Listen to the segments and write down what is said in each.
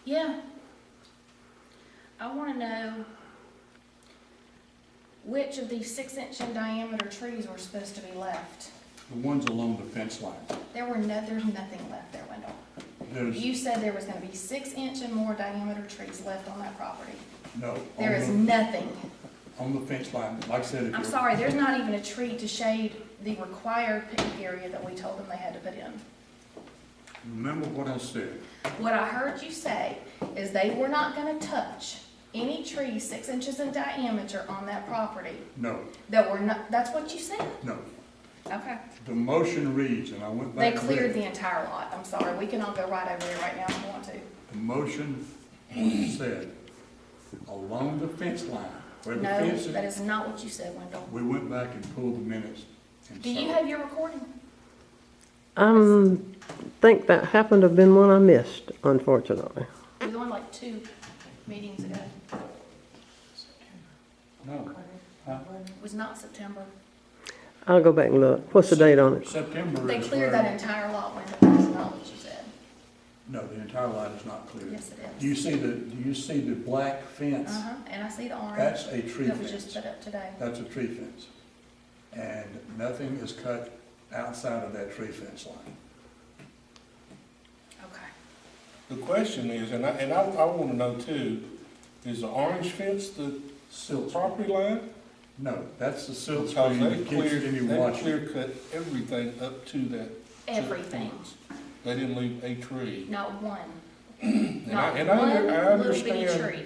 Yeah. I want to know which of these 6-inch in diameter trees were supposed to be left. The ones along the fence line. There's nothing left there, Wendell. There's, You said there was going to be 6-inch and more diameter trees left on that property. no. There is nothing. On the fence line, like I said, if I'm you're- sorry, there's not even a tree to shade the required picnic area that we told them they had to put in. Remember what I said. What I heard you say is they were not going to touch any trees 6 inches in diameter on that property. No, That were not, that's what you said? no. Okay. The motion reads, and I went They back and cleared read the entire lot. I'm sorry, we can all go right over there right now if we want to. the motion said, along the fence line, where the No, fence that is, is not what you said, Wendell. we went back and pulled the minutes. And Do you saw- have your recording? Think that happened to have been one I missed, unfortunately. It was on like 2 meetings ago. No. Huh? It was not September. I'll go back and look. What's the date on it? September They is cleared where- that entire lot, Wendell. That's not what you said. No, the entire line is not cleared. Yes, it is. Do you see the black fence? Uh-huh, and I see the orange. That's a tree That was just fence. put up today. That's a tree fence. And nothing is cut outside of that tree fence line. Okay. The question is, and I wanna know too, is the orange fence the Silt. property line? No, that's the silt Because screen that keeps any they washing. clear cut everything up to that. Everything, They didn't leave a tree. not one. And Not I one little bitty understand, tree.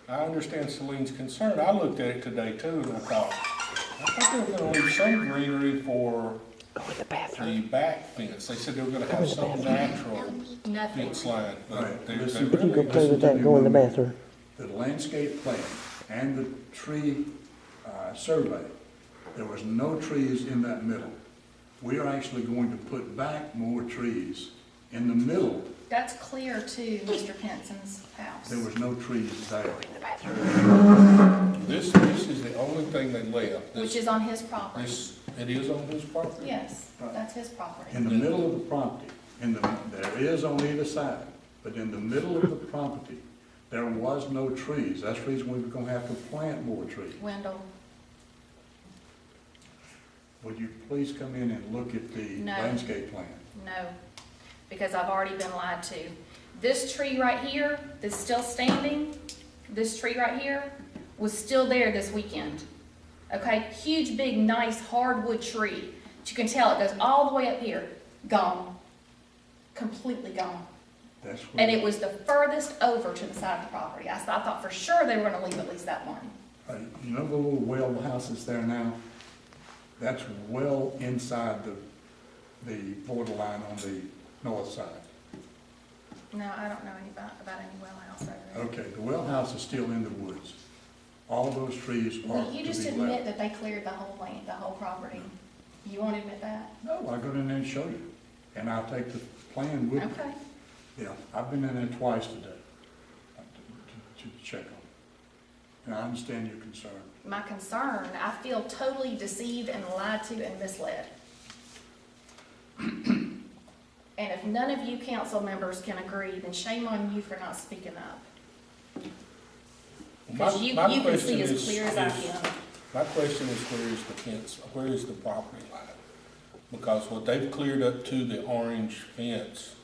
I understand Celine's concern. I looked at it today too and I thought they were gonna leave some greenery for Go in the bathroom. the back fence. They said they were gonna have some natural Nothing. fence line. Right. But they Listen, really You go play Listen with to that, me go in the a moment. bathroom. The landscape plan and the tree survey, there was no trees in that middle. We are actually going to put back more trees in the middle. That's clear to Mr. Penson's house. There was no trees there. This is the only thing they left. Which is on his property. It is on his property? Yes, Right. that's his property. In the middle of the property, there is on either side, but in the middle of the property, there was no trees. That's the reason we were gonna have to plant more trees. Wendell, Would you please come in and look at the No. landscape plan? no, because I've already been lied to. This tree right here that's still standing, this tree right here, was still there this weekend. Okay, huge, big, nice hardwood tree. But you can tell it goes all the way up here, gone, completely gone. That's where. And it was the furthest over to the side of the property. I thought for sure they were gonna leave at least that one. You know the little well house that's there now? That's well inside the borderline on the north side. No, I don't know about any well house over there. Okay, the well house is still in the woods. All those trees are Will to you just be admit left. that they cleared the whole land, the whole property? You won't admit that? No, I'll go in there and show you, and I'll take the plan with me. Okay. Yeah, I've been in there twice today to check on it. And I understand your concern. My concern, I feel totally deceived and lied to and misled. And if none of you council members can agree, then shame on you for not speaking up. Because you My can question see as is- clear as I is- can. My question is, where is the fence, where is the property line? Because what they've cleared up to the orange fence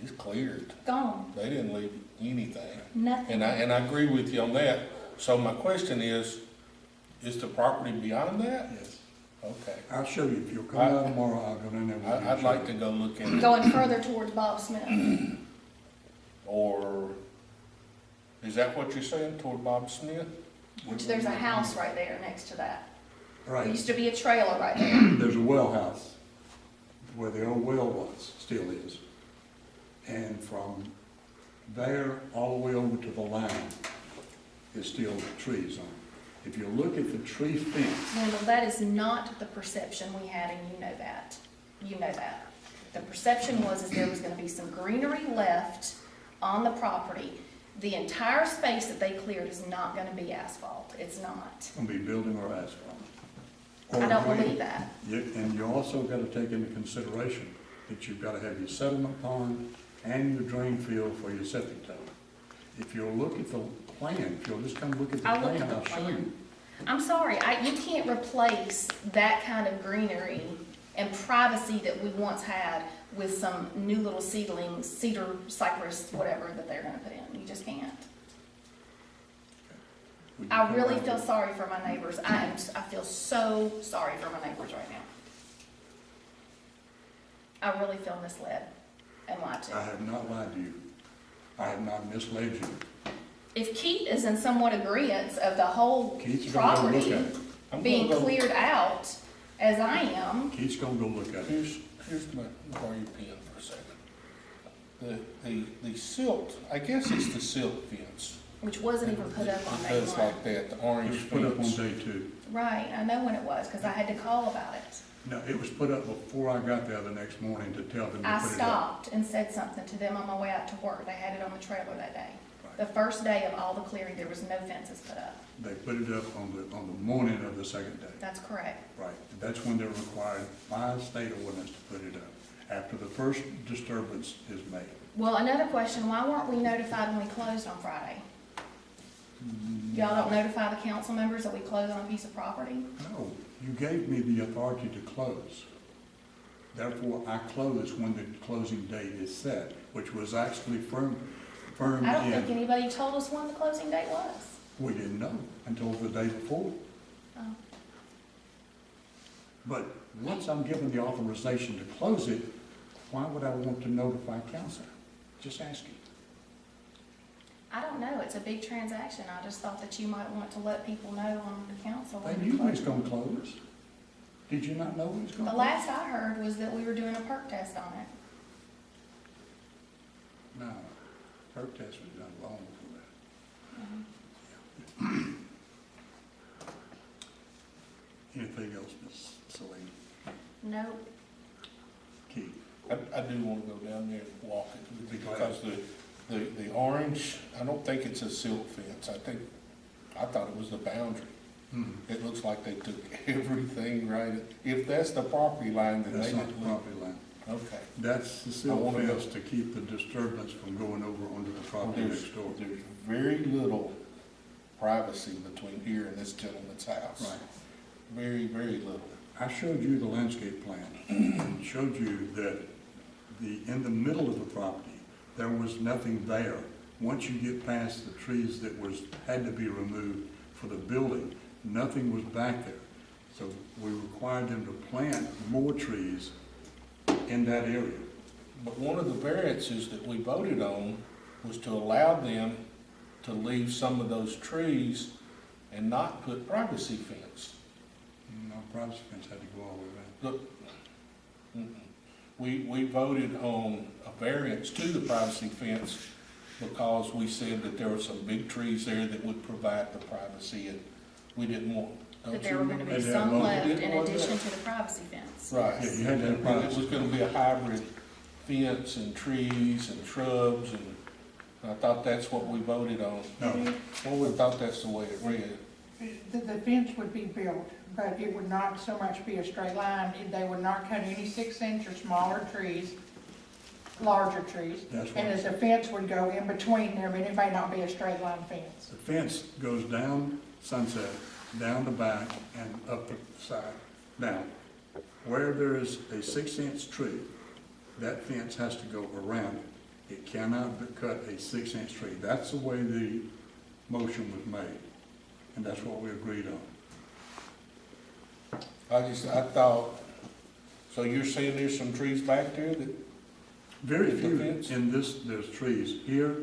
is cleared. Gone, They didn't leave anything. nothing. And I agree with you on that. So my question is the property beyond that? Yes. Okay. I'll show you. If you'll come out tomorrow, I'll go in there with you. and I'd show like you. to go look at it. Going further towards Bob Smith. Or, is that what you're saying, toward Bob Smith? Which there's a house right there next to that. There Right. used to be a trailer right there. There's a well house where the old well was, still is. And from there all the way over to the line is still trees on it. If you look at the tree fence, Wendell, that is not the perception we had, and you know that. You know that. The perception was there was gonna be some greenery left on the property. The entire space that they cleared is not gonna be asphalt. It's not. it's gonna be building or asphalt. I don't Or believe that. And you also gotta take into consideration that you've gotta have your settlement pond and your drain field for your septic tank. If you'll look at the plan, if you'll just come look at the I looked plan, at the I'll show plan. you. I'm sorry, you can't replace that kind of greenery and privacy that we once had with some new little seedlings, cedar, cypress, whatever that they're gonna put in. You just can't. Would you I come really back feel with- sorry for my neighbors. I feel so sorry for my neighbors right now. I really feel misled and lied I to. have not lied to you. I have not misled you. If Keith is in somewhat agreement of the whole Keith's gonna go look property at it. I'm being gonna go- cleared out, as I am, Keith's gonna go look at it. Here's my, borrow your pen for a second. The silt, I guess it's the silt fence. which wasn't even put up on It day does one. like that, the It orange was put up on fence. day two. Right, I know when it was, because I had to call about it. No, it was put up before I got there the next morning to tell them to I put it up. stopped and said something to them on my way out to work. They had it on the trailer that day. The first day of all the clearing, there was no fences put up. They put it up on the morning of the second day. That's correct. Right, that's when they're required by state ordinance to put it up, after the first disturbance is made. Well, another question, why weren't we notified when we closed on Friday? Y'all don't notify the council members that we closed on a piece of property? No, you gave me the authority to close. Therefore, I close when the closing date is set, which was actually firmed I don't think in. anybody told us when the closing date was. We didn't know until the day before. Oh. But once I'm given the authorization to close it, why would I want to notify council? Just asking. I don't know, it's a big transaction. I just thought that you might want to let people know on the council. They when knew we we was closed. gonna close. Did you not know we was gonna The close? last I heard was that we were doing a perk test on it. No, perk test was done long before that. Mhm. Anything else, Ms. Celine? No, Keith? I do wanna go down there and walk it, Be glad. because the orange, I don't think it's a silt fence. I thought it was the boundary. It looks like they took everything right, if that's the property line, then That's they not the didn't. property line. Okay. That's the I silt wanna go- fence to keep the disturbance from going over onto the property There's, next door. there's very little privacy between here and this gentleman's house. Right. Very, very little. I showed you the landscape plan and showed you that in the middle of the property, there was nothing there. Once you get past the trees that had to be removed for the building, nothing was back there. So we required them to plant more trees in that area. But one of the variances that we voted on was to allow them to leave some of those trees and not put privacy fence. No, privacy fence had to go all the way around. Look, we voted on a variance to the privacy fence because we said that there were some big trees there that would provide the privacy, and we didn't want. that don't there you were gonna remember? be Yeah, some well, left in didn't want addition that. to the privacy fence. Right. Yeah, you had to have And privacy. it was gonna be a hybrid fence and trees and shrubs, and I thought that's what we voted on. No, Well, we thought that's the way it read. The fence would be built, but it would not so much be a straight line. They would not cut any 6-inch or smaller trees, larger trees. that's And what, as the fence would go in between them, and it may not be a straight line fence. the fence goes down Sunset, down the back and up the side. Now, where there is a 6-inch tree, that fence has to go around it. It cannot cut a 6-inch tree. That's the way the motion was made, and that's what we agreed on. I thought, so you're saying there's some trees back there that, Very The few fence? in this, there's trees here,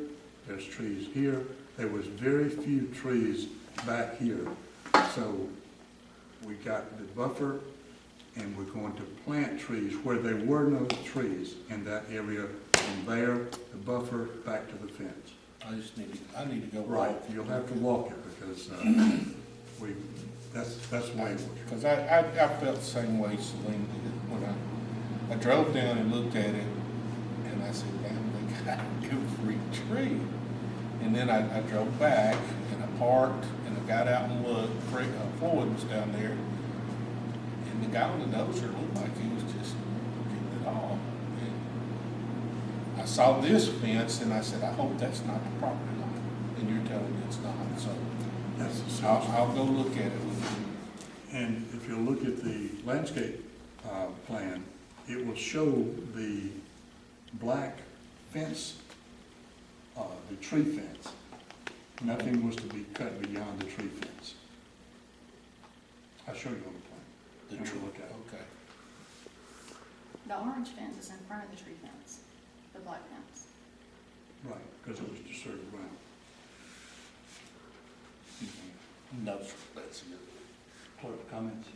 there's trees here. There was very few trees back here. So we got the buffer and we're going to plant trees where there were no trees in that area. From there, the buffer back to the fence. I need to go Right, walk. you'll have to walk it because that's the way it was. Because I felt the same way Celine did when I drove down and looked at it, and I said, man, they got a good free tree. And then I drove back and I parked and I got out and looked. Floyd was down there, and the guy on the dozer looked like he was just getting it all. And I saw this fence and I said, I hope that's not the property line. and you're telling me it's not, so That's the I'll go look at it with you. And if you look at the landscape plan, it will show the black fence, the tree fence. Nothing was to be cut beyond the tree fence. I'll show you on the plan. The And tree, we'll look at it. okay. The orange fence is in front of the tree fence, the black fence. Right, because it was disturbed ground. No, sir, that's it. Clerk, comments?